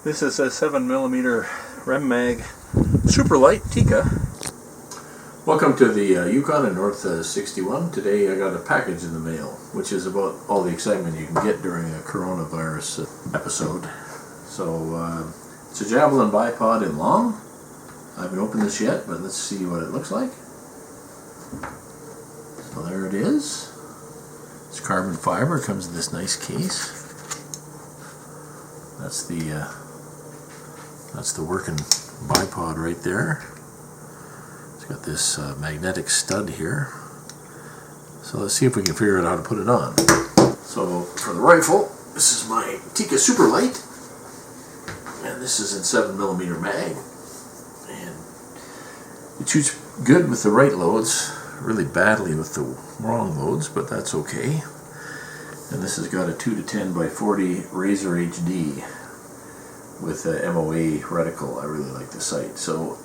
This is a 7mm Rem Mag super light Tikka. Welcome to the Yukon in North 61. Today I got a package in the mail, which is about all the excitement you can get during a coronavirus episode. So it's a Javelin Bipod in long. I haven't opened this yet, but let's see what it looks like. So there it is. It's carbon fiber, comes in this nice case. That's the working bipod right there. It's got this magnetic stud here. So let's see if we can figure out how to put it on. So for the rifle, this is my Tikka Super Light, and this is in 7mm mag, and it shoots good with the right loads, really badly with the wrong loads, but that's okay. And this has got a 2-to-10x40 Razor HD with a MOA reticle. I really like the sight. So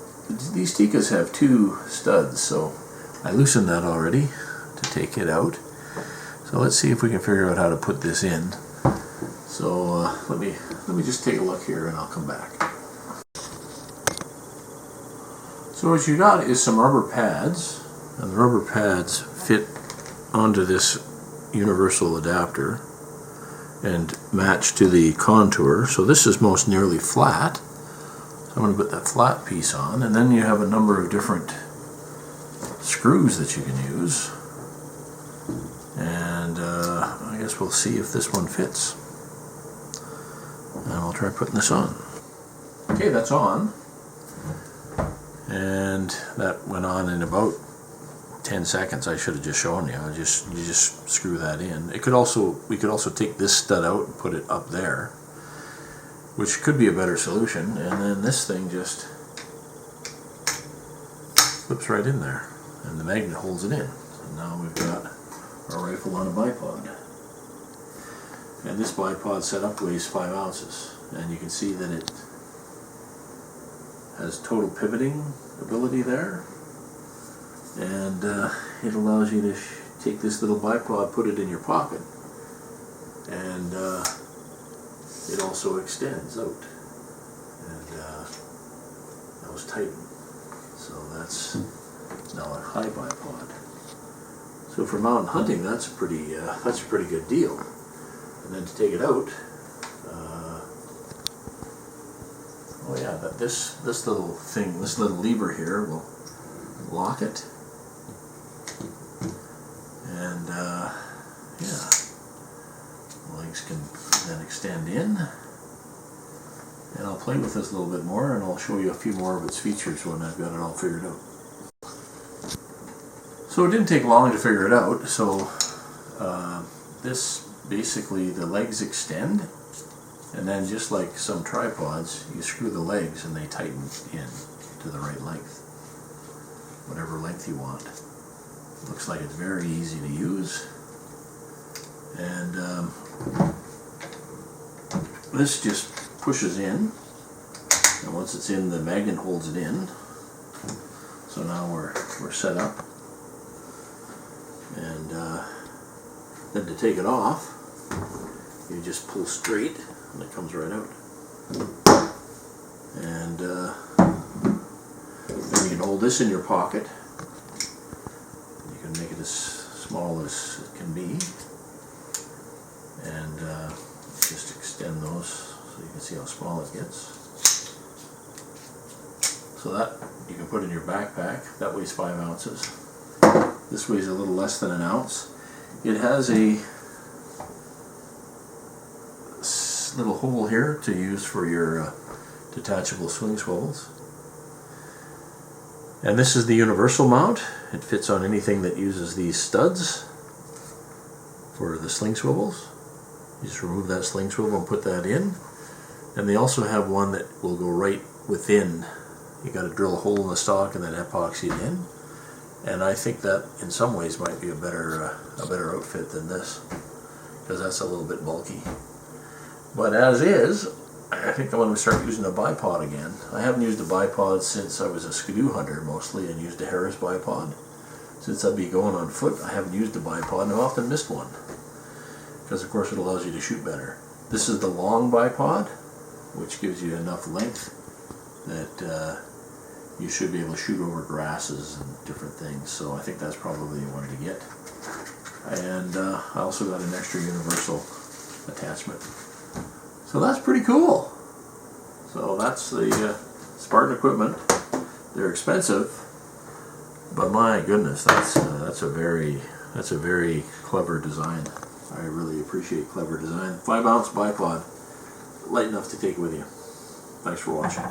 these Tikkas have two studs, so I loosened that already to take it out. So let's see if we can figure out how to put this in. So let me just take a look here and I'll come back. So what you got is some rubber pads, and the rubber pads fit onto this universal adapter and match to the contour. So this is most nearly flat. So I'm going to put that flat piece on, and then you have a number of different screws that you can use, and I guess we'll see if this one fits, and I'll try putting this on. Okay, that's on, and that went on in about 10 seconds. I should have just shown you. You just screw that in. We could also take this stud out and put it up there, which could be a better solution, and then this thing just slips right in there, and the magnet holds it in. So now we've got our rifle on a bipod, and this bipod setup weighs 5 ounces, and you can see that it has total pivoting ability there. And it allows you to take this little bipod, put it in your pocket, and it also extends out, and that was tightened. So that's now a high bipod. So for mountain hunting, that's a pretty good deal. And then to take it out, oh yeah, but this little thing, this little lever here will lock it. And yeah, legs can then extend in, and I'll play with this a little bit more, and I'll show you a few more of its features when I've got it all figured out. So it didn't take long to figure it out. So this basically, the legs extend, and then just like some tripods, you screw the legs and they tighten in to the right length, whatever length you want. Looks like it's very easy to use, and this just pushes in, and once it's in, the magnet holds it in. So now we're set up, and then to take it off, you just pull straight, and it comes right out. And then you can hold this in your pocket. Make it as small as it can be, and just extend those so you can see how small it gets. So that you can put in your backpack. That weighs 5 ounces. This weighs a little less than an ounce. It has a little hole here to use for your detachable swing swivels. And this is the universal mount. It fits on anything that uses these studs for the sling swivels. You just remove that sling swivel and put that in. And they also have one that will go right within. You got to drill a hole in the stock and then epoxy it in. And I think that in some ways might be a better outfit than this, because that's a little bit bulky. But as is, I think I'm going to start using a bipod again. I haven't used a bipod since I was a skidoo hunter mostly, and used a Harris bipod. Since I'd be going on foot, I haven't used a bipod, and I've often missed one, because of course it allows you to shoot better. This is the long bipod, which gives you enough length that you should be able to shoot over grasses and different things. So I think that's probably the one to get. And I also got an extra universal attachment. So that's pretty cool. So that's the Spartan equipment. They're expensive, but my goodness, that's a very clever design. I really appreciate clever design. 5-ounce bipod, light enough to take with you. Thanks for watching.